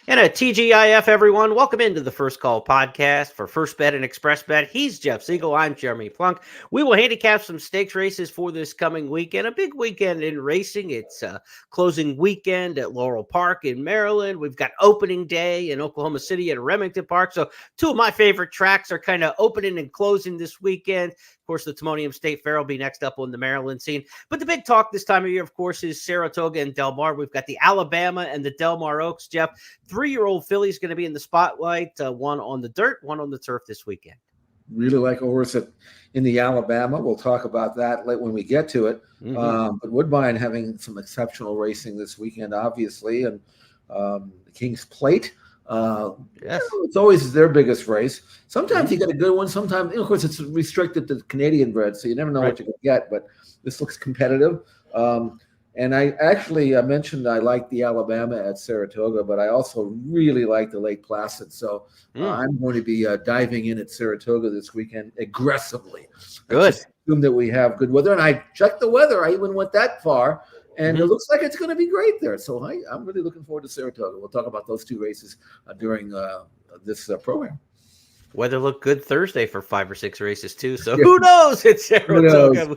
And a TGIF, everyone. Welcome into the First Call podcast for First Bet and Express Bet. He's Jeff Siegel. I'm Jeremy Plonk. We will handicap some stakes races for this coming weekend. A big weekend in racing. It's closing weekend at Laurel Park in Maryland. We've got opening day in Oklahoma City at Remington Park. So two of my favorite tracks are kind of opening and closing this weekend. Of course, the Timonium State Fair will be next up on the Maryland scene. But the big talk this time of year, of course, is Saratoga and Del Mar. We've got the Alabama and the Del Mar Oaks. Jeff, 3-year-old filly is going to be in the spotlight, one on the dirt, one on the turf this weekend. Really like a horse in the Alabama. We'll talk about that when we get to it. But Woodbine having some exceptional racing this weekend, obviously, and the King's Plate. Yes, it's always their biggest race. Sometimes you get a good one. Sometimes, of course, it's restricted to Canadian bred, so you never know what you're going to get. But this looks competitive. And I actually mentioned I like the Alabama at Saratoga, but I also really like the Lake Placid. So I'm going to be diving in at Saratoga this weekend aggressively. Good. Assume that we have good weather. And I checked the weather. I even went that far. And it looks like it's going to be great there. So I'm really looking forward to Saratoga. We'll talk about those two races during this program. Weather looked good Thursday for 5 or 6 races too. So who knows? It's Saratoga.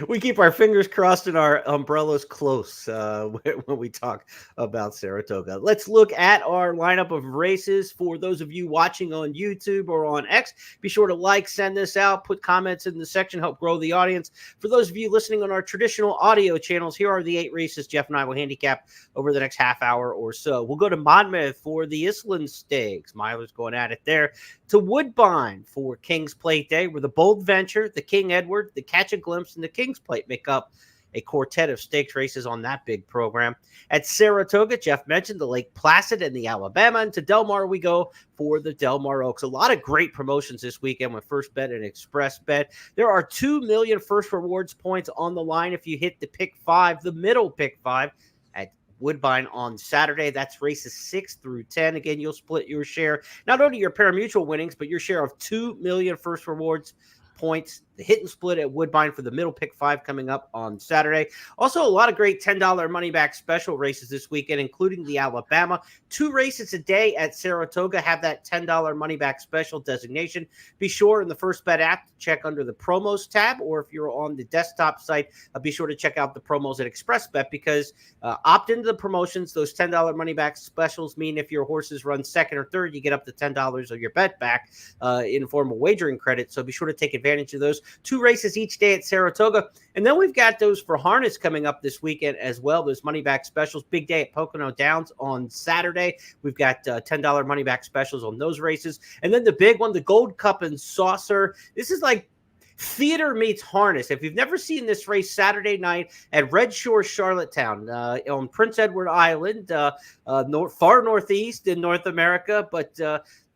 We keep our fingers crossed and our umbrellas close when we talk about Saratoga. Let's look at our lineup of races for those of you watching on YouTube or on X. Be sure to like, send this out, put comments in the section, help grow the audience. For those of you listening on our traditional audio channels, here are the 8 races Jeff and I will handicap over the next half hour or so. We'll go to Monmouth for the Isulin Stakes. Miller's going at it there. To Woodbine for King's Plate Day, where the Bold Venture, the King Edward, the Catch a Glimpse, and the King's Plate make up a quartet of stakes races on that big program. At Saratoga, Jeff mentioned the Lake Placid and the Alabama, and to Del Mar we go for the Del Mar Oaks. A lot of great promotions this weekend with First Bet and Express Bet. There are 2 million first rewards points on the line if you hit the pick 5, the middle pick 5 at Woodbine on Saturday. That's races 6 through 10. Again, you'll split your share, not only your parimutuel winnings, but your share of 2 million first rewards points. The hit and split at Woodbine for the middle pick 5 coming up on Saturday. Also, a lot of great $10 money back special races this weekend, including the Alabama. 2 races a day at Saratoga have that $10 money back special designation. Be sure in the First Bet app to check under the promos tab, or if you're on the desktop site, be sure to check out the promos at Express Bet, because opt into the promotions. Those $10 money back specials mean if your horses run second or third, you get up to $10 of your bet back in form of wagering credit. So be sure to take advantage of those. 2 races each day at Saratoga. And then we've got those for harness coming up this weekend as well. Those money back specials. Big day at Pocono Downs on Saturday. We've got $10 money back specials on those races. And then the big one, the Gold Cup and Saucer. This is like theater meets harness. If you've never seen this race, Saturday night at Red Shore, Charlottetown, on Prince Edward Island, far northeast in North America, but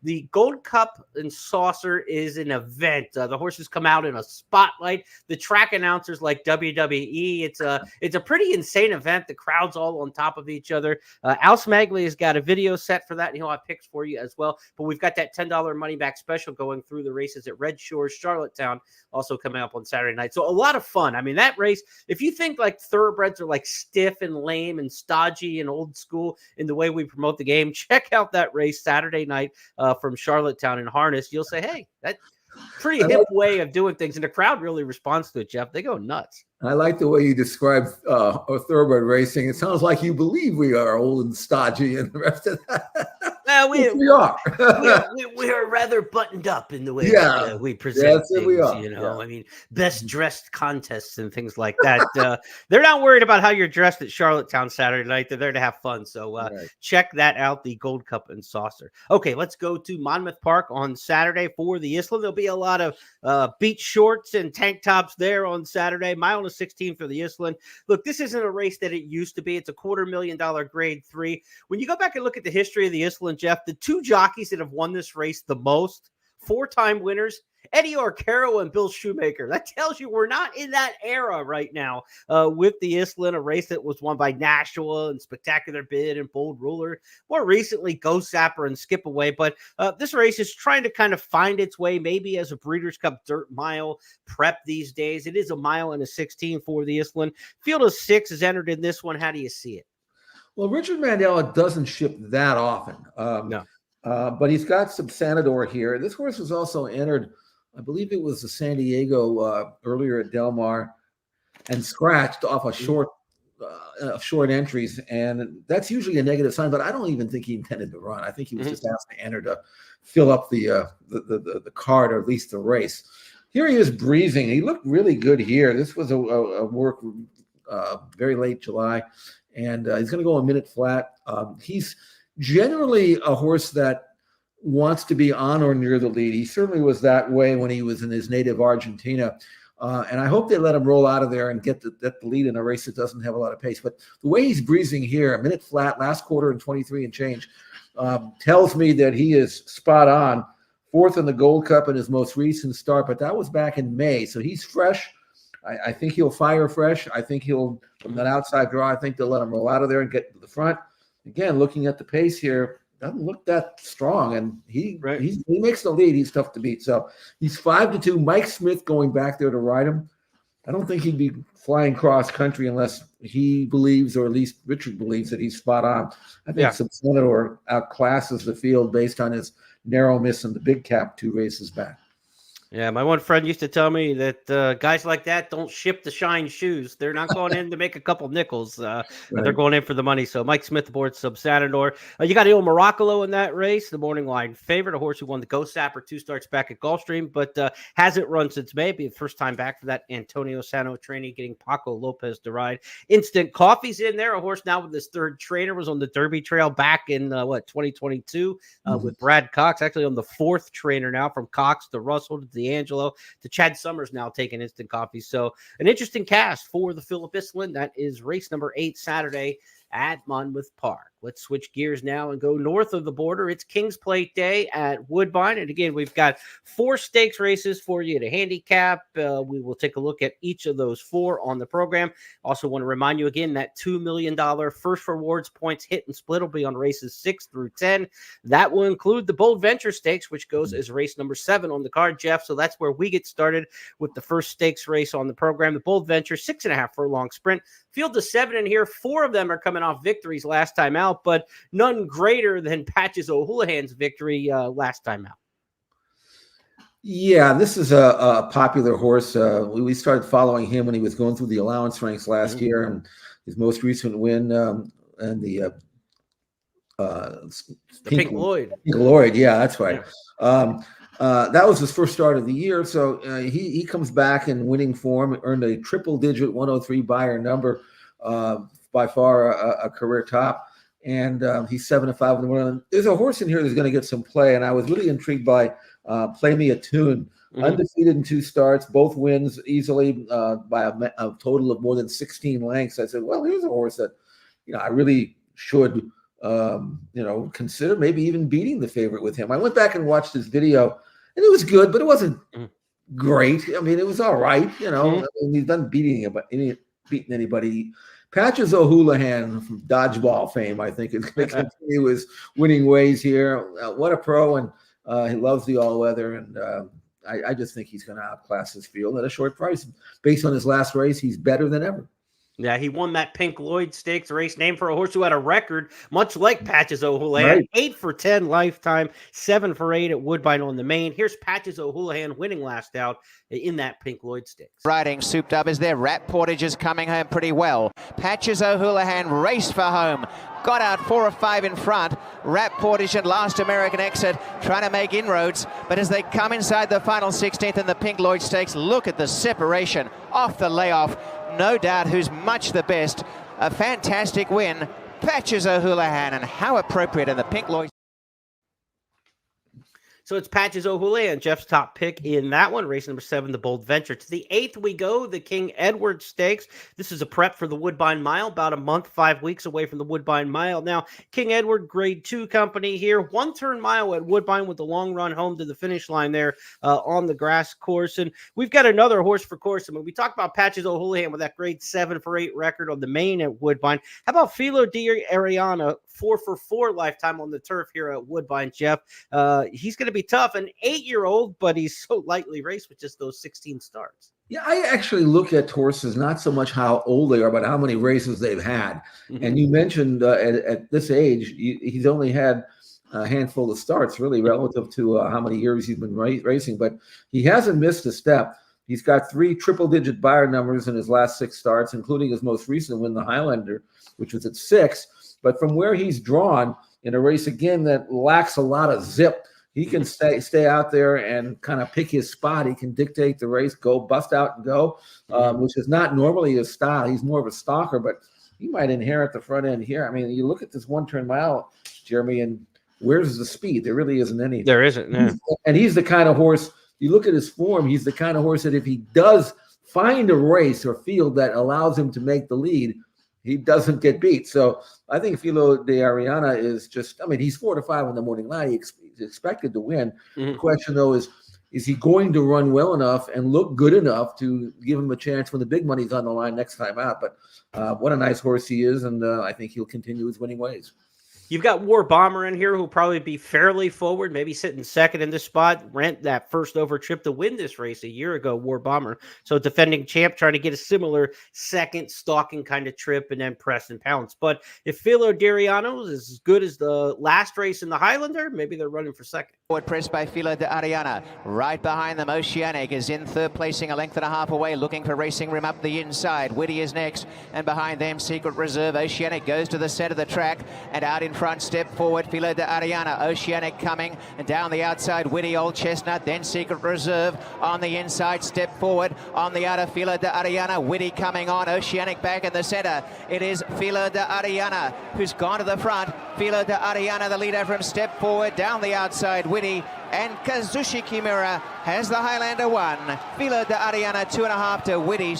the Gold Cup and Saucer is an event. The horses come out in a spotlight. The track announcers like WWE. It's a pretty insane event. The crowd's all on top of each other. Al Smagli has got a video set for that, and he'll have picks for you as well. But we've got that $10 money back special going through the races at Red Shore, Charlottetown, also coming up on Saturday night. So a lot of fun. I mean, that race, if you think like thoroughbreds are like stiff and lame and stodgy and old school in the way we promote the game, check out that race Saturday night from Charlottetown in harness. You'll say, hey, that's pretty hip way of doing things. And the crowd really responds to it, Jeff. They go nuts. I like the way you describe thoroughbred racing. It sounds like you believe we are old and stodgy and the rest of that. We are. we are rather buttoned up in the way that we present things. We are. I mean, best dressed contests and things like that. They're not worried about how you're dressed at Charlottetown Saturday night. They're there to have fun. So check that out, the Gold Cup and Saucer. Okay, let's go to Monmouth Park on Saturday for the Isulin. There'll be a lot of beach shorts and tank tops there on Saturday. Mile and 16 for the Isulin. Look, this isn't a race that it used to be. It's a $250,000 grade 3. When you go back and look at the history of the Isulin, Jeff, the 2 jockeys that have won this race the most, 4-time winners, Eddie Arcaro and Bill Shoemaker. That tells you we're not in that era right now with the Isulin, a race that was won by Nashua and Spectacular Bid and Bold Ruler. More recently, Ghost Zapper and Skip Away. But this race is trying to kind of find its way maybe as a Breeders' Cup Dirt Mile prep these days. It is a mile and a 16 for the Isulin. Field of 6 is entered in this one. How do you see it? Well, Richard Mandela doesn't ship that often. No. But he's got some Sanador here. This horse was also entered, I believe it was the San Diego earlier at Del Mar, and scratched off a short entries, and that's usually a negative sign. But I don't even think he intended to run. I think he was just asked to enter to fill up the card, or at least the race. Here he is breezing. He looked really good here. This was a work very late July, and he's going to go a minute flat. He's generally a horse that wants to be on or near the lead. He certainly was that way when he was in his native Argentina. And I hope they let him roll out of there and get the lead in a race that doesn't have a lot of pace. But the way he's breezing here, a minute flat, last quarter in 23 and change, tells me that he is spot on. Fourth in the Gold Cup in his most recent start, but that was back in May. So he's fresh. I think he'll fire fresh. I think he'll, from that outside draw, I think they'll let him roll out of there and get to the front. Again, looking at the pace here, doesn't look that strong, and he makes the lead. He's tough to beat. So he's 5-2. Mike Smith going back there to ride him. I don't think he'd be flying cross country unless he believes, or at least Richard believes, that he's spot on. I think Senator outclasses the field based on his narrow miss in the big cap 2 races back. Yeah, my one friend used to tell me that guys like that don't ship the shine shoes. They're not going in to make a couple nickels. They're going in for the money. So Mike Smith aboard Subsanador. You got Il Miracolo in that race, the morning line favorite, a horse who won the Ghost Sapper 2 starts back at Gulfstream, but hasn't run since May. Be the first time back for that Antonio Sano trainee, getting Paco Lopez to ride. Instant Coffee's in there, a horse now with his 3rd trainer, was on the Derby Trail back in 2022 with Brad Cox, actually on the 4th trainer now, from Cox to Russell to D'Angelo to Chad Summers, now taking Instant Coffee. So an interesting cast for the Philip Isulin. That is race number 8 Saturday at Monmouth Park. Let's switch gears now and go north of the border. It's King's Plate Day at Woodbine. And again, we've got 4 stakes races for you to handicap. We will take a look at each of those 4 on the program. Also want to remind you again that $2 million first rewards points hit and split will be on races 6 through 10. That will include the Bold Venture Stakes, which goes as race number 7 on the card, Jeff. So that's where we get started with the first stakes race on the program. The Bold Venture, 6.5 furlong sprint. Field of 7 in here. 4 of them are coming off victories last time out, but none greater than Patches O'Houlihan's victory last time out. Yeah, this is a popular horse. We started following him when he was going through the allowance ranks last year, and his most recent win and the Pink Lloyd. Pink Lloyd, yeah, that's right. Yeah. That was his first start of the year, so he comes back in winning form, earned a triple-digit 103 buyer number, by far a career top, and he's 7-5 in the morning. There's a horse in here that's going to get some play, and I was really intrigued by Play Me a Tune. Undefeated in 2 starts, both wins easily by a total of more than 16 lengths. I said, well, here's a horse that I really should consider maybe even beating the favorite with him. I went back and watched his video, and it was good, but it wasn't great. I mean, it was all right. I mean, he's done beating anybody. Patches O'Houlihan from dodgeball fame, I think, is going to continue his winning ways here. What a pro, and he loves the all-weather, and I just think he's going to outclass his field at a short price. Based on his last race, he's better than ever. Yeah, he won that Pink Lloyd Stakes race, named for a horse who had a record, much like Patches O'Houlihan. Right. 8 for 10 lifetime, 7 for 8 at Woodbine on the main. Here's Patches O'Houlihan winning last out in that Pink Lloyd Stakes. Riding souped up is there. Rat Portage is coming home pretty well. Patches O'Houlihan raced for home. Got out 4 or 5 in front. Rat Portage and Last American Exit trying to make inroads. But as they come inside the final 16th in the Pink Lloyd Stakes, look at the separation off the layoff. No doubt who's much the best. A fantastic win. Patches O'Houlihan, and how appropriate in the Pink Lloyd. So it's Patches O'Houlihan, Jeff's top pick in that one. Race number 7, the Bold Venture. To the 8th we go, the King Edward Stakes. This is a prep for the Woodbine Mile, about a month, 5 weeks away from the Woodbine Mile. Now, King Edward, Grade 2 company here. 1-turn mile at Woodbine with the long run home to the finish line there on the grass course. And we've got another horse for course. I mean, we talked about Patches O'Houlihan with that Grade 7 for 8 record on the main at Woodbine. How about Filo di Ariana, 4 for 4 lifetime on the turf here at Woodbine, Jeff? He's going to be tough. An 8-year-old, but he's so lightly raced with just those 16 starts. Yeah, I actually look at horses not so much how old they are, but how many races they've had. And you mentioned at this age, he's only had a handful of starts, really, relative to how many years he's been racing. But he hasn't missed a step. He's got 3 triple-digit Beyer numbers in his last 6 starts, including his most recent win, the Highlander, which was at 6. But from where he's drawn in a race, again, that lacks a lot of zip, he can stay out there and kind of pick his spot. He can dictate the race, go bust out and go, which is not normally his style. He's more of a stalker, but he might inherit the front end here. I mean, you look at this 1-turn mile, Jeremy, and where's the speed? There really isn't any. There isn't. Yeah. And he's the kind of horse, you look at his form, he's the kind of horse that if he does find a race or field that allows him to make the lead, he doesn't get beat. So I think Filo de Ariana is just, I mean, he's 4-5 on the morning line. He's expected to win. The question, though, is he going to run well enough and look good enough to give him a chance when the big money's on the line next time out? But what a nice horse he is, and I think he'll continue his winning ways. You've got War Bomber in here who'll probably be fairly forward, maybe sitting second in this spot. Rent that first over trip to win this race a year ago, War Bomber. So defending champ trying to get a similar second stalking kind of trip and then press and pounce. But if Filo D'Ariano is as good as the last race in the Highlander, maybe they're running for second. Forward press by Filo de Ariana. Right behind them, Oceanic is in third, placing a length and a half away, looking for Racing Rim up the inside. Whitty is next, and behind them, Secret Reserve. Oceanic goes to the center of the track, and out in front, step forward, Filo de Ariana. Oceanic coming, and down the outside, Whitty, Old Chestnut, then Secret Reserve. On the inside, step forward, on the outer, Filo de Ariana. Whitty coming on, Oceanic back in the center. It is Filo de Ariana who's gone to the front. Filo de Ariana, the leader from step forward, down the outside, Whitty, and Kazushi Kimura has the Highlander 1. Filo de Ariana 2.5 to Whitty.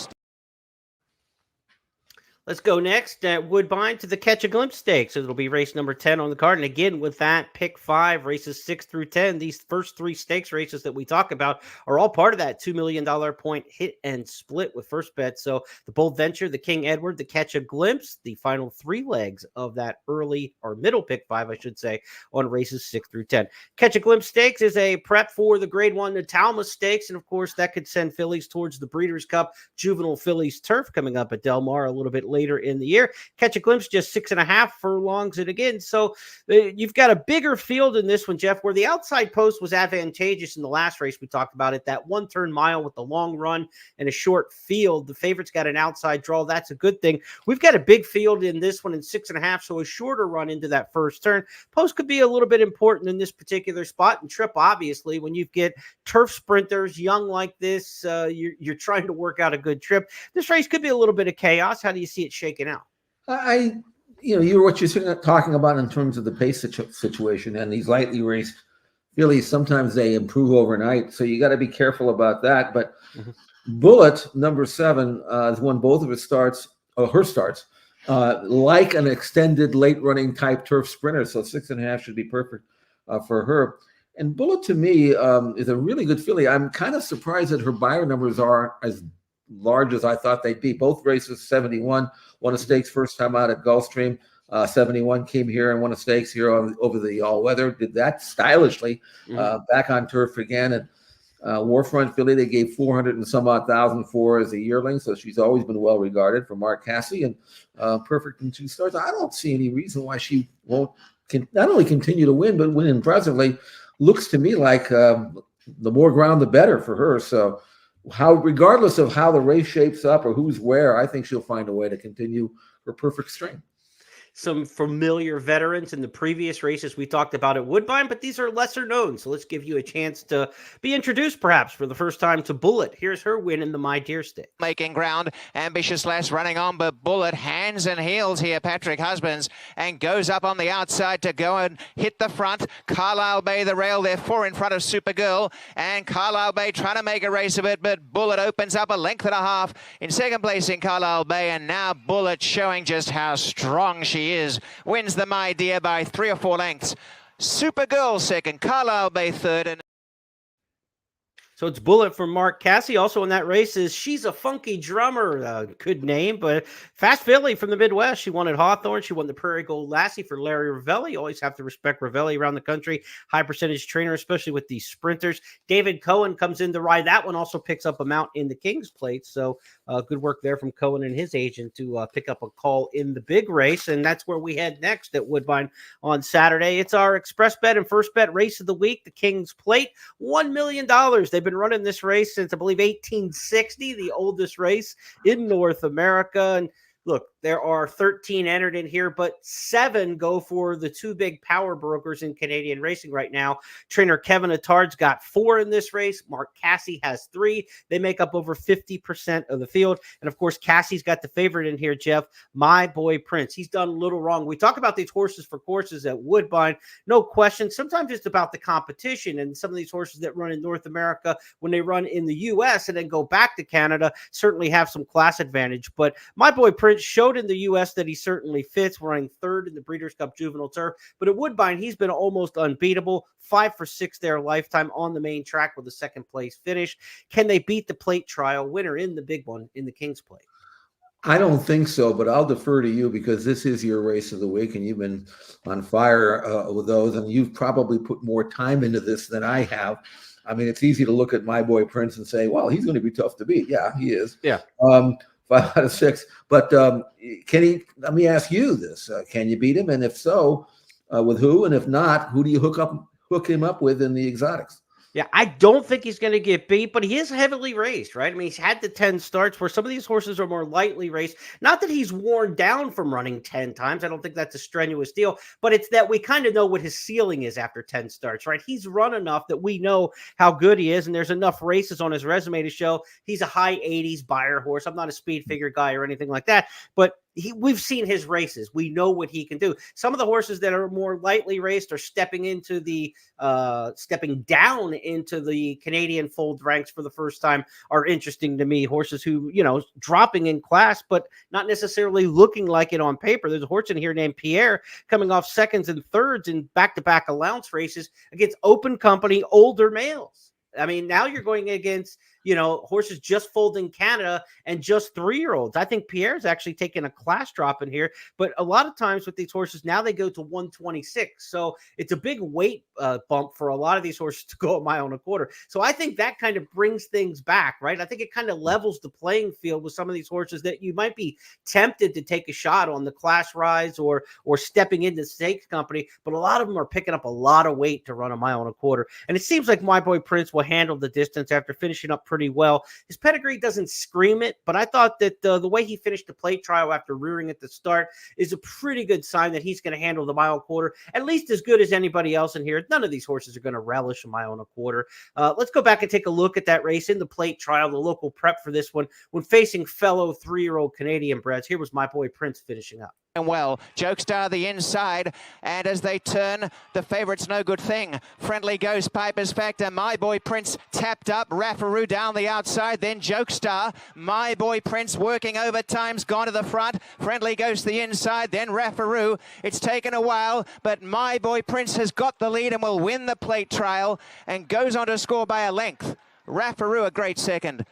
Let's go next at Woodbine to the Catch a Glimpse Stakes. It'll be race number 10 on the card. And again, with that pick 5, races 6 through 10, these first 3 stakes races that we talk about are all part of that $2 million point hit and split with first bet. So the Bold Venture, the King Edward, the Catch a Glimpse, the final 3 legs of that early or middle pick 5, I should say, on races 6 through 10. Catch a Glimpse Stakes is a prep for the Grade 1 Natalma Stakes. And of course, that could send fillies towards the Breeders' Cup Juvenile Fillies Turf coming up at Del Mar a little bit later in the year. Catch a Glimpse, just 6.5 furlongs. And again, so you've got a bigger field in this one, Jeff, where the outside post was advantageous in the last race we talked about it. That 1-turn mile with the long run and a short field. The favorite's got an outside draw. That's a good thing. We've got a big field in this one in 6.5, so a shorter run into that first turn. Post could be a little bit important in this particular spot. And trip, obviously, when you get turf sprinters young like this, you're trying to work out a good trip. This race could be a little bit of chaos. How do you see it shaking out? What you're talking about in terms of the pace situation and these lightly raced fillies, sometimes they improve overnight. So you got to be careful about that. But Bullet, number 7, has won both of her starts, like an extended late running type turf sprinter. So 6.5 should be perfect for her. And Bullet to me is a really good filly. I'm kind of surprised that her Beyer numbers are as large as I thought they'd be. Both races, 71, won a stakes first time out at Gulfstream. 71 came here and won a stakes here over the all-weather. Did that stylishly. Back on turf again. And Warfront filly, they gave 400 and some odd thousand for as a yearling, so she's always been well regarded for Mark Cassie, and perfect in 2 starts. I don't see any reason why she won't not only continue to win, but win impressively. Looks to me like the more ground, the better for her. So regardless of how the race shapes up or who's where, I think she'll find a way to continue her perfect string. Some familiar veterans in the previous races we talked about at Woodbine, but these are lesser known. So let's give you a chance to be introduced perhaps for the first time to Bullet. Here's her win in the My Dear Stake. Making ground, Ambitious Lass running on, but Bullet hands and heels here, Patrick Husbands, and goes up on the outside to go and hit the front. Carlisle Bay, the rail there, 4 in front of Supergirl, and Carlisle Bay trying to make a race of it, but Bullet opens up a length and a half in second place in Carlisle Bay, and now Bullet showing just how strong she is. Wins the My Dear by 3 or 4 lengths. Supergirl second, Carlisle Bay third, and So it's Bullet from Mark Cassie. Also in that race is She's a Funky Drummer. Good name, but Fast Philly from the Midwest. She won at Hawthorne. She won the Prairie Gold Lassie for Larry Ravelli. Always have to respect Ravelli around the country. High percentage trainer, especially with these sprinters. David Cohen comes in to ride that one. Also picks up a mount in the King's Plate. So good work there from Cohen and his agent to pick up a call in the big race. And that's where we head next at Woodbine on Saturday. It's our express bet and first bet race of the week, the King's Plate. $1 million. They've been running this race since, I believe, 1860, the oldest race in North America. And look, there are 13 entered in here, but 7 go for the 2 big power brokers in Canadian racing right now. Trainer Kevin Attard's got 4 in this race. Mark Cassie has 3. They make up over 50% of the field. And of course, Cassie's got the favorite in here, Jeff, My Boy Prince. He's done a little wrong. We talk about these horses for courses at Woodbine. No question. Sometimes it's about the competition, and some of these horses that run in North America, when they run in the U.S. and then go back to Canada, certainly have some class advantage. But My Boy Prince showed in the U.S. that he certainly fits, running 3rd in the Breeders' Cup Juvenile Turf. But at Woodbine, he's been almost unbeatable. 5 for 6 there lifetime on the main track with a 2nd place finish. Can they beat the plate trial winner in the big one in the King's Plate? I don't think so, but I'll defer to you because this is your race of the week, and you've been on fire with those, and you've probably put more time into this than I have. I mean, it's easy to look at My Boy Prince and say, well, he's going to be tough to beat. Yeah, he is. Yeah. 5 out of 6. But can he? Let me ask you this: can you beat him? And if so, with who? And if not, who do you hook him up with in the exotics? Yeah, I don't think he's going to get beat, but he is heavily raced, right? I mean, he's had the 10 starts where some of these horses are more lightly raced. Not that he's worn down from running 10 times. I don't think that's a strenuous deal, but it's that we kind of know what his ceiling is after 10 starts, right? He's run enough that we know how good he is, and there's enough races on his resume to show he's a high 80s buyer horse. I'm not a speed figure guy or anything like that, but we've seen his races. We know what he can do. Some of the horses that are more lightly raced are stepping down into the Canadian fold ranks for the first time are interesting to me. Horses who, dropping in class, but not necessarily looking like it on paper. There's a horse in here named Pierre coming off 2nds and 3rds in back-to-back allowance races against open company, older males. I mean, now you're going against, horses just foaled in Canada and just 3-year-olds. I think Pierre's actually taken a class drop in here, but a lot of times with these horses, now they go to 126. So it's a big weight bump for a lot of these horses to go a mile and a quarter. So I think that kind of brings things back, right? I think it kind of levels the playing field with some of these horses that you might be tempted to take a shot on the class rise or stepping into stakes company, but a lot of them are picking up a lot of weight to run a mile and a quarter. And it seems like My Boy Prince will handle the distance after finishing up pretty well. His pedigree doesn't scream it, but I thought that the way he finished the plate trial after rearing at the start is a pretty good sign that he's going to handle the mile and a quarter at least as good as anybody else in here. None of these horses are going to relish a mile and a quarter. Let's go back and take a look at that race in the plate trial, the local prep for this one, when facing fellow 3-year-old Canadian breds. Here was My Boy Prince finishing up. Well, Jokestar the inside, and as they turn, the favourite's no good thing. Friendly Ghost, Piper's Factor, My Boy Prince tapped up, Raffaroo down the outside, then Jokestar. My Boy Prince working overtime's gone to the front. Friendly Ghost the inside, then Raffaroo. It's taken a while, but My Boy Prince has got the lead and will win the plate trial and goes on to score by a length. Raffaroo a great second.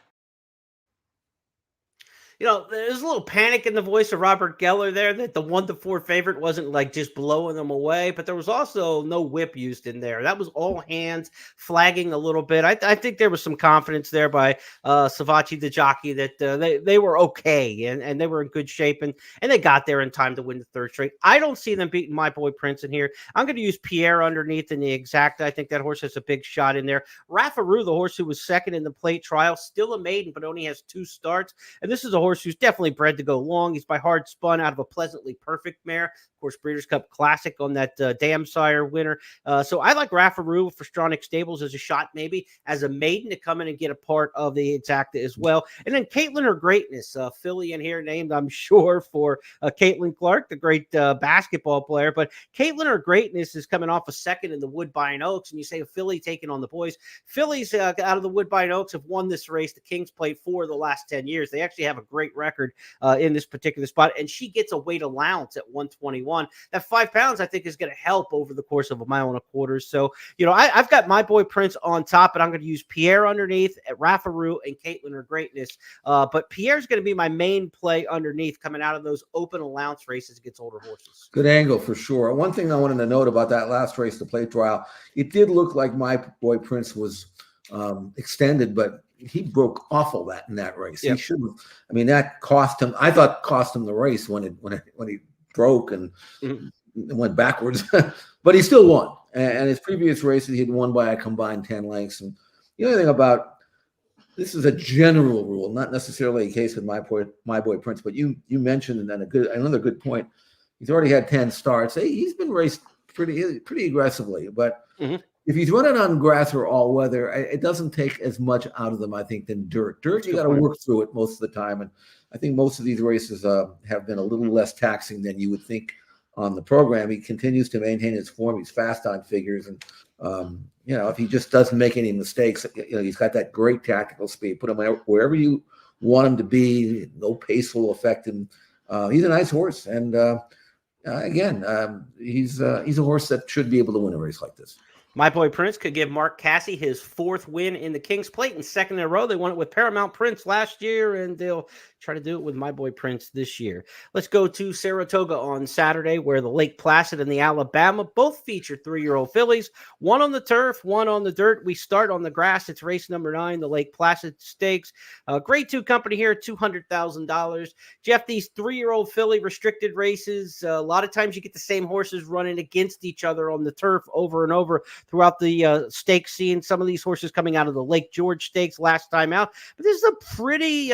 There's a little panic in the voice of Robert Geller there that the 1-4 favorite wasn't like just blowing them away, but there was also no whip used in there. That was all hands flagging a little bit. I think there was some confidence there by Savachi, the jockey, that they were okay and they were in good shape and they got there in time to win the 3rd straight. I don't see them beating My Boy Prince in here. I'm going to use Pierre underneath in the exacta. I think that horse has a big shot in there. Raffaroo, the horse who was 2nd in the plate trial, still a maiden, but only has 2 starts. And this is a horse who's definitely bred to go long. He's by hard spun out of a pleasantly perfect mare. Of course, Breeders' Cup Classic on that Dam Sire winner. So I like Raffaroo for Stronach Stables as a shot, maybe as a maiden to come in and get a part of the exacta as well. And then Caitlin Her Greatness, filly in here named, I'm sure, for Caitlin Clark, the great basketball player. But Caitlin Her Greatness is coming off a 2nd in the Woodbine Oaks. And you say a filly taking on the boys. Fillies out of the Woodbine Oaks have won this race, the King's Plate, for the last 10 years. They actually have a great record in this particular spot, and she gets a weight allowance at 121. That 5 pounds, I think, is going to help over the course of a mile and a quarter. So, I've got my boy Prince on top, and I'm going to use Pierre underneath. Rafa Roux and Caitlin are greatness. But Pierre's going to be my main play underneath coming out of those open allowance races against older horses. Good angle for sure. One thing I wanted to note about that last race, the plate trial, it did look like my boy Prince was extended, but he broke awful in that race. Yep. He shouldn't. I mean, that cost him. I thought cost him the race when he broke and went backwards, but he still won. And his previous races, he'd won by a combined 10 lengths. And the other thing about this is a general rule, not necessarily a case with my boy Prince, but you mentioned, and then another good point. He's already had 10 starts. He's been raced pretty aggressively, but if he's running on grass or all weather, it doesn't take as much out of them, I think, than dirt. Dirt, you got to work through it most of the time, and I think most of these races have been a little less taxing than you would think on the program. He continues to maintain his form. He's fast on figures, and if he just doesn't make any mistakes, he's got that great tactical speed. Put him wherever you want him to be. No pace will affect him. He's a nice horse, and he's a horse that should be able to win a race like this. My boy Prince could give Mark Cassie his 4th win in the King's Plate and 2nd in a row. They won it with Paramount Prince last year, and they'll try to do it with my boy Prince this year. Let's go to Saratoga on Saturday, where the Lake Placid and the Alabama both feature 3-year-old fillies, one on the turf, one on the dirt. We start on the grass. It's race number 9, the Lake Placid Stakes. Grade 2 company here, $200,000. Jeff, these 3-year-old filly restricted races, a lot of times you get the same horses running against each other on the turf over and over throughout the stakes scene. Some of these horses coming out of the Lake George Stakes last time out. But this is a pretty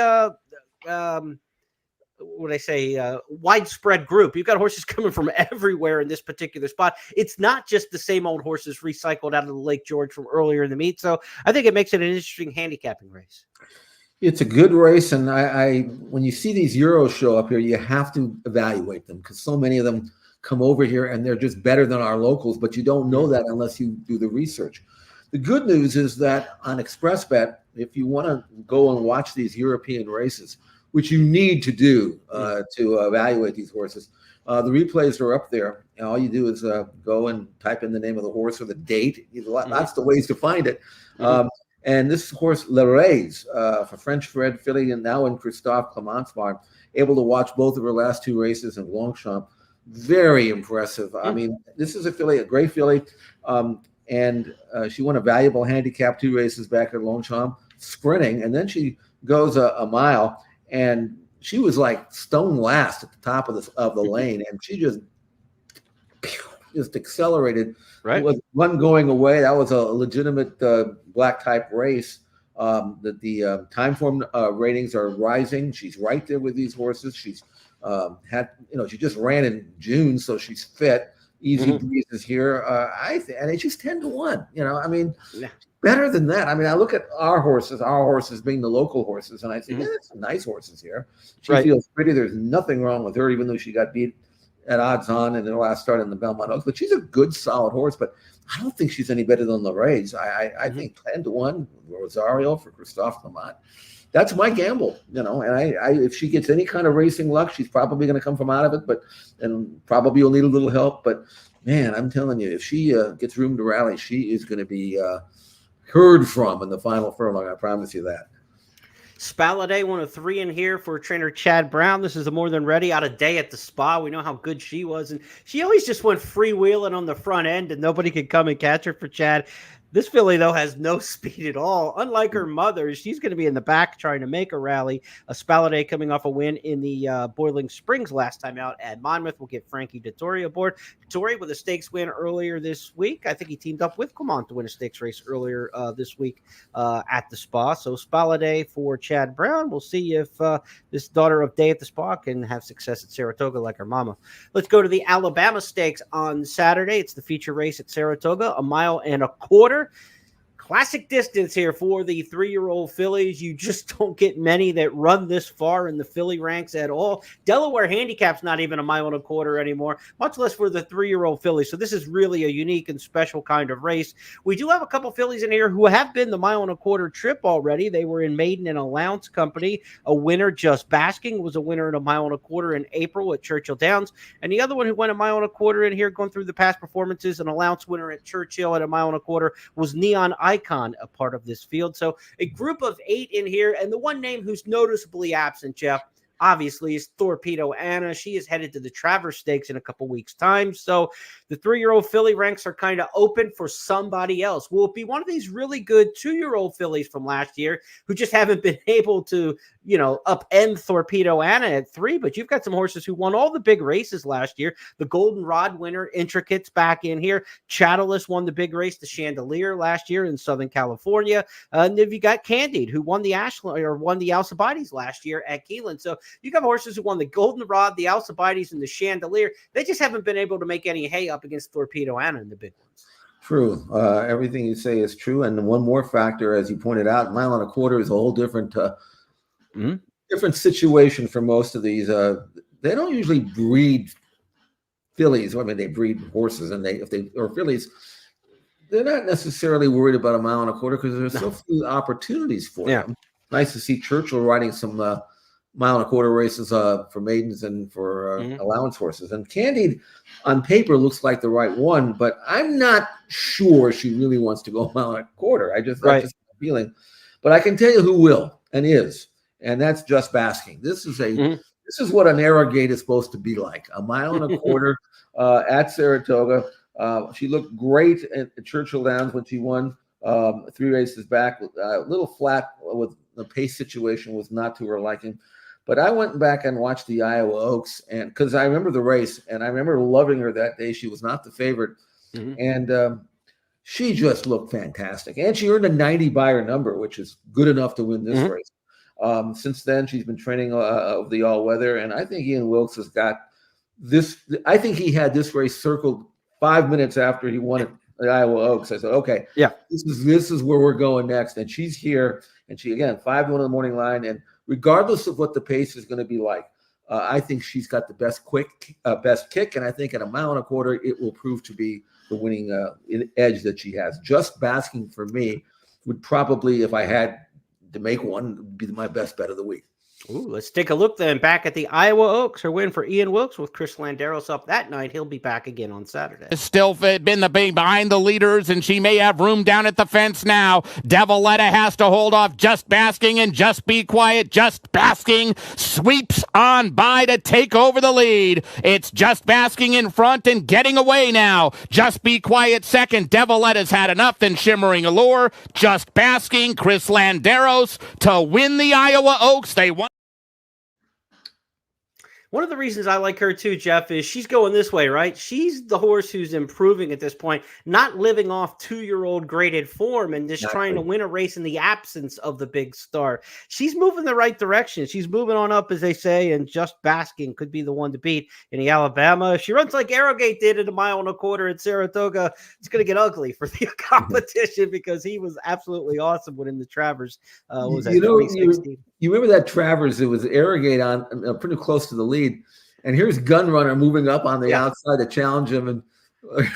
widespread group. You've got horses coming from everywhere in this particular spot. It's not just the same old horses recycled out of the Lake George from earlier in the meet. So I think it makes it an interesting handicapping race. It's a good race, and I when you see these Euros show up here, you have to evaluate them because so many of them come over here and they're just better than our locals, but you don't know that unless you do the research. The good news is that on ExpressBet, if you want to go and watch these European races, which you need to do to evaluate these horses, the replays are up there. And all you do is go and type in the name of the horse or the date. That's the ways to find it. And this horse, Le Rays, for French-bred filly, and now in Christophe Clement's farm, able to watch both of her last 2 races in Longchamp. Very impressive. I mean, this is a filly, a great filly, and she won a valuable handicap 2 races back at Longchamp, sprinting, and then she goes a mile, and she was like stone last at the top of the lane, and she just accelerated. Right. It was one going away. That was a legitimate black type race. The time form ratings are rising. She's right there with these horses. She's she just ran in June, so she's fit. Easy breezes here. And she's 10-1. I mean, better than that. I mean, I look at our horses being the local horses, and I say, there's some nice horses here. She feels pretty. There's nothing wrong with her, even though she got beat at odds on in the last start in the Belmont Oaks. But she's a good, solid horse. But I don't think she's any better than the Rays. I think 10-1 Rosario for Christophe Clement. That's my gamble, and if she gets any kind of racing luck, she's probably going to come from out of it, and probably will need a little help. But man, I'm telling you, if she gets room to rally, she is going to be heard from in the final furlong. I promise you that. Spaladay, 1 of 3 in here for trainer Chad Brown. This is a more than ready out of day at the spa. We know how good she was, and she always just went freewheeling on the front end, and nobody could come and catch her for Chad. This filly, though, has no speed at all. Unlike her mother, she's going to be in the back trying to make a rally. Spaladay coming off a win in the Boiling Springs last time out at Monmouth. We'll get Frankie Dettori aboard. Dettori with a stakes win earlier this week. I think he teamed up with Clement to win a stakes race earlier this week at the Spa. So Spaladay for Chad Brown. We'll see if this daughter of Day at the Spa can have success at Saratoga like her mama. Let's go to the Alabama Stakes on Saturday. It's the feature race at Saratoga, 1.25 miles. Classic distance here for the 3-year-old fillies. You just don't get many that run this far in the filly ranks at all. Delaware Handicap's not even a 1.25 miles anymore, much less for the 3-year-old fillies. So this is really a unique and special kind of race. We do have a couple fillies in here who have been the 1.25 mile trip already. They were in Maiden and Allowance Company. A winner, Just Basking, was a winner in a 1.25 miles in April at Churchill Downs. And the other one who went a 1.25 miles in here going through the past performances, an allowance winner at Churchill at a 1.25 miles, was Neon Icon, a part of this field. So a group of 8 in here, and the one name who's noticeably absent, Jeff, obviously, is Torpedo Anna. She is headed to the Travers Stakes in a couple weeks' time. So the 3-year-old filly ranks are kind of open for somebody else. Will it be one of these really good 2-year-old fillies from last year who just haven't been able to, upend Torpedo Anna at 3? But you've got some horses who won all the big races last year. The Golden Rod winner, Intricate's back in here. Chattelis won the big race, the Chandelier, last year in Southern California. And then you got Candide, who won the Alcibiades last year at Keeneland. So you got horses who won the Golden Rod, the Alcibiades, and the Chandelier. They just haven't been able to make any hay up against Torpedo Anna in the big ones. True. Everything you say is true. And one more factor, as you pointed out, 1.25 miles is a whole different different situation for most of these. They don't usually breed fillies. I mean, they breed horses, and if they are fillies, they're not necessarily worried about 1.25 miles because there's so few opportunities for them. Nice to see Churchill riding some 1.25 miles races for maidens and for allowance horses. And Candide, on paper, looks like the right one, but I'm not sure she really wants to go 1.25 miles. I just have a feeling. But I can tell you who will and is, and that's Just Basking. This is this is what an Arrogate is supposed to be like. 1.25 miles at Saratoga. She looked great at Churchill Downs when she won 3 races back. A little flat with the pace situation, was not to her liking. But I went back and watched the Iowa Oaks, and because I remember the race, and I remember loving her that day. She was not the favorite, and she just looked fantastic. And she earned a 90 buyer number, which is good enough to win this race. Since then, she's been training of the all-weather, and I think Ian Wilkes has got this. I think he had this race circled 5 minutes after he won it at Iowa Oaks. I said, okay, this is where we're going next. And she's here, and she, again, 5-1 in the morning line, and regardless of what the pace is going to be like, I think she's got the best kick, and I think at 1.25 miles, it will prove to be the winning edge that she has. Just Basking, for me, would probably, if I had to make one, be my best bet of the week. Ooh, let's take a look then back at the Iowa Oaks. Her win for Ian Wilkes with Chris Landeros up that night. He'll be back again on Saturday. Still been behind the leaders, and she may have room down at the fence now. Deviletta has to hold off Just Basking and Just Be Quiet. Just Basking sweeps on by to take over the lead. It's Just Basking in front and getting away now. Just Be Quiet second. Deviletta's had enough, then Shimmering Allure. Just Basking, Chris Landeros to win the Iowa Oaks. They won. One of the reasons I like her too, Jeff, is she's going this way, right? She's the horse who's improving at this point, not living off 2-year-old graded form and just trying to win a race in the absence of the big star. She's moving the right direction. She's moving on up, as they say, and Just Basking could be the one to beat in the Alabama. If she runs like Arrogate did at 1.25 miles at Saratoga, it's going to get ugly for the competition because he was absolutely awesome winning the Travers. Was that 2016? You remember that Travers? It was Arrogate on pretty close to the lead, and here's Gunrunner moving up on the outside to challenge him, and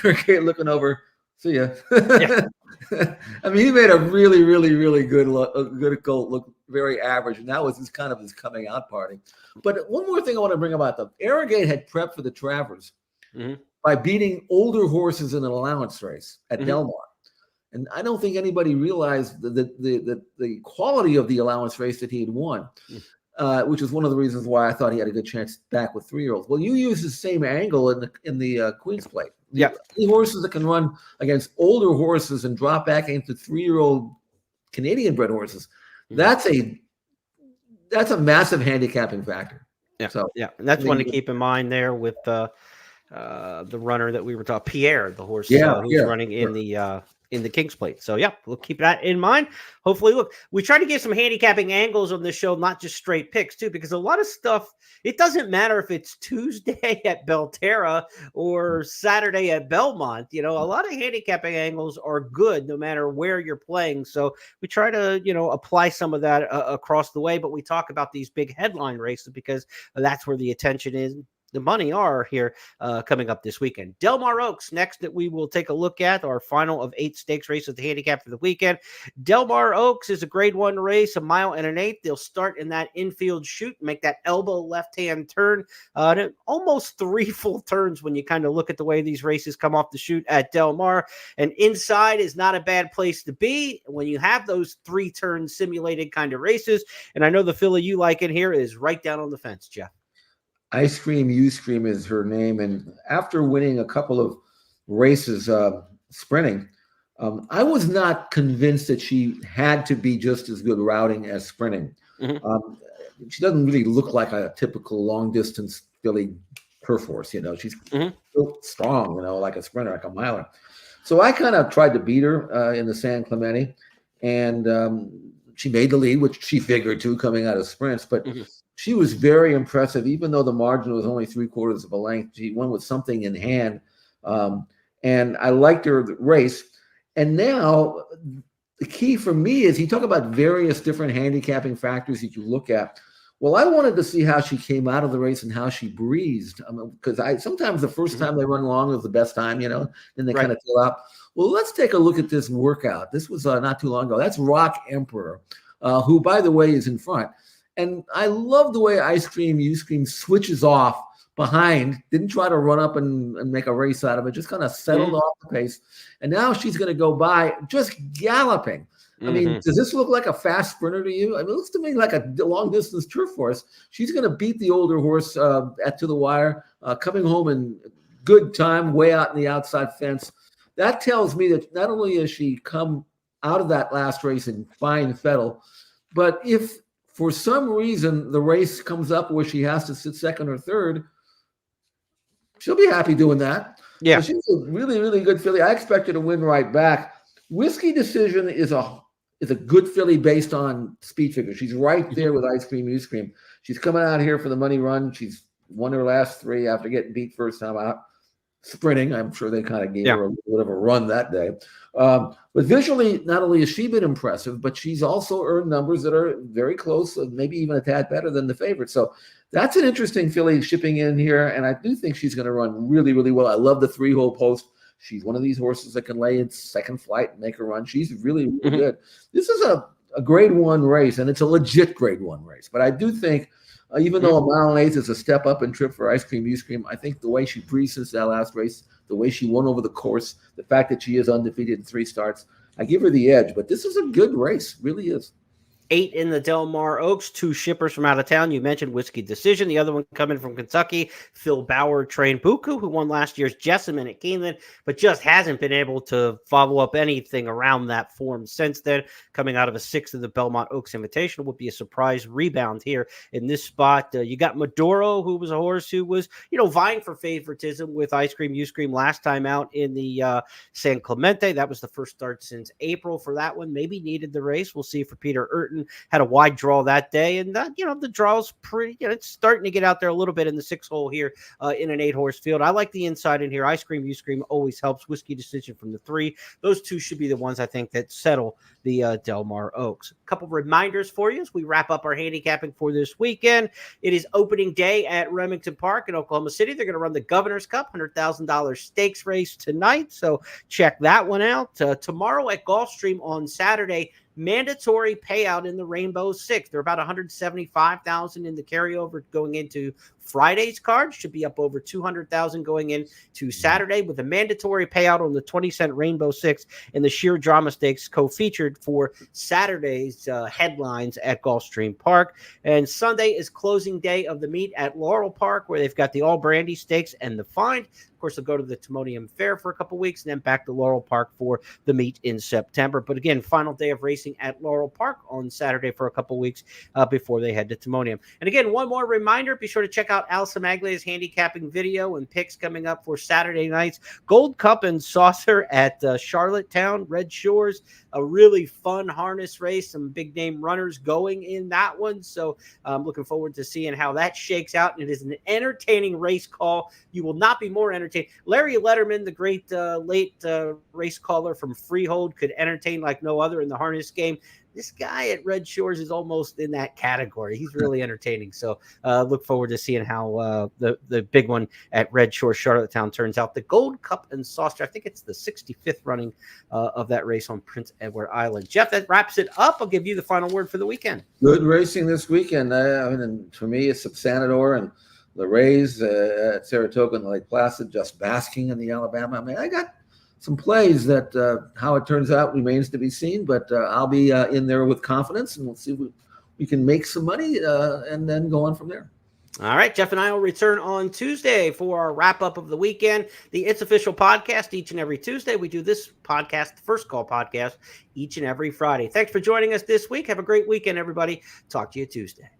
Arrogate looking over. See ya. I mean, he made a really, really, really good goal look very average, and that was his coming out party. But one more thing I want to bring about them: Arrogate had prepped for the Travers by beating older horses in an allowance race at Del Mar. And I don't think anybody realized the quality of the allowance race that he had won, which is one of the reasons why I thought he had a good chance back with 3-year-olds. Well, you use the same angle in the Queen's Plate. Yeah, the horses that can run against older horses and drop back into 3-year-old Canadian bred horses. That's a massive handicapping factor. Yeah, and that's one to keep in mind there with the runner that we were talking, Pierre, the horse who's running in the King's Plate. So yeah, we'll keep that in mind. Hopefully, look, we try to get some handicapping angles on this show, not just straight picks too, because a lot of stuff, it doesn't matter if it's Tuesday at Belterra or Saturday at Belmont. A lot of handicapping angles are good no matter where you're playing. So we try to, apply some of that across the way, but we talk about these big headline races because that's where the attention is. The money are here coming up this weekend. Del Mar Oaks next that we will take a look at, our final of 8 stakes races, the handicap for the weekend. Del Mar Oaks is a grade 1 race, 1 mile and an eighth. They'll start in that infield chute, make that elbow left-hand turn, almost 3 full turns when you kind of look at the way these races come off the chute at Del Mar. And inside is not a bad place to be when you have those 3-turn simulated kind of races. And I know the filly you like in here is right down on the fence, Jeff. Ice Cream, You Scream is her name. And after winning a couple of races sprinting, I was not convinced that she had to be just as good routing as sprinting. Mm-hmm. She doesn't really look like a typical long-distance filly turf horse. She's so strong, like a sprinter, like a miler. So I kind of tried to beat her in the San Clemente, and she made the lead, which she figured too, coming out of sprints. But she was very impressive, even though the margin was only 3/4 of a length. She won with something in hand, and I liked her race. And now the key for me is you talk about various different handicapping factors that you look at. Well, I wanted to see how she came out of the race and how she breezed, because sometimes the first time they run long is the best time, then they kind of tail out. Well, let's take a look at this workout. This was not too long ago. That's Rock Emperor, who, by the way, is in front. And I love the way Ice Cream, You Scream switches off behind, didn't try to run up and make a race out of it, just kind of settled off the pace. And now she's going to go by just galloping. I mean, does this look like a fast sprinter to you? I mean, it looks to me like a long-distance turf horse. She's going to beat the older horse to the wire, coming home in good time, way out in the outside fence. That tells me that not only has she come out of that last race in fine fettle, but if for some reason the race comes up where she has to sit second or third, she'll be happy doing that. Yeah. So she's a really, really good filly. I expect her to win right back. Whiskey Decision is a good filly based on speed figure. She's right there with Ice Cream, You Scream. She's coming out here for the money run. She's won her last 3 after getting beat first time out. Sprinting, I'm sure they kind of gave her a little bit of a run that day. But visually, not only has she been impressive, but she's also earned numbers that are very close, maybe even a tad better than the favorite. So that's an interesting filly shipping in here, and I do think she's going to run really, really well. I love the 3-hole post. She's one of these horses that can lay in second flight and make her run. She's really, really good. This is a grade 1 race, and it's a legit grade 1 race. But I do think, even though 1 mile and eighth is a step up in trip for Ice Cream, You Scream, I think the way she breezed since that last race, the way she won over the course, the fact that she is undefeated in 3 starts, I give her the edge. But this is a good race, really is. 8 in the Del Mar Oaks, 2 shippers from out of town. You mentioned Whiskey Decision. The other one coming from Kentucky, Phil Bauer trained Buku, who won last year's Jessamine at Keeneland, but just hasn't been able to follow up anything around that form since then. Coming out of a 6th of the Belmont Oaks Invitational would be a surprise rebound here in this spot. You got Maduro, who was a horse who was, vying for favoritism with Ice Cream, You Scream last time out in the San Clemente. That was the first start since April for that one. Maybe needed the race. We'll see for Peter Urton. Had a wide draw that day, and the draw's pretty. It's starting to get out there a little bit in the 6-hole here in an 8-horse field. I like the inside in here. Ice Cream, You Scream always helps. Whiskey Decision from the 3. Those 2 should be the ones I think that settle the Del Mar Oaks. A couple reminders for you as we wrap up our handicapping for this weekend. It is opening day at Remington Park in Oklahoma City. They're going to run the Governor's Cup $100,000 stakes race tonight, so check that one out. Tomorrow at Gulfstream on Saturday, mandatory payout in the Rainbow Six. They're about $175,000 in the carryover going into Friday's card. Should be up over $200,000 going into Saturday with a mandatory payout on the 20-cent Rainbow Six and the Sheer Drama Stakes co-featured for Saturday's headlines at Gulfstream Park. And Sunday is closing day of the meet at Laurel Park, where they've got the All Brandy Stakes and the Find. Of course, they'll go to the Timonium Fair for a couple weeks and then back to Laurel Park for the meet in September. But again, final day of racing at Laurel Park on Saturday for a couple weeks before they head to Timonium. And again, one more reminder, be sure to check out out Al Samaglia's handicapping video and picks coming up for Saturday night's Gold Cup and Saucer at Charlottetown, Red Shores. A really fun harness race, some big name runners going in that one. So I'm looking forward to seeing how that shakes out. It is an entertaining race call. You will not be more entertained. Larry Letterman, the great late race caller from Freehold, could entertain like no other in the harness game. This guy at Red Shores is almost in that category. He's really entertaining. So look forward to seeing how the big one at Red Shores, Charlottetown turns out. The Gold Cup and Saucer, I think it's the 65th running of that race on Prince Edward Island. Jeff, that wraps it up. I'll give you the final word for the weekend. Good racing this weekend. I mean, for me, it's Subsanador and the Rays at Saratoga and Lake Placid, just basking in the Alabama. I mean, I got some plays that how it turns out remains to be seen, but I'll be in there with confidence, and we'll see if we can make some money and then go on from there. All right, Jeff and I will return on Tuesday for our wrap-up of the weekend. The It's Official podcast each and every Tuesday. We do this podcast, the First Call podcast, each and every Friday. Thanks for joining us this week. Have a great weekend, everybody. Talk to you Tuesday.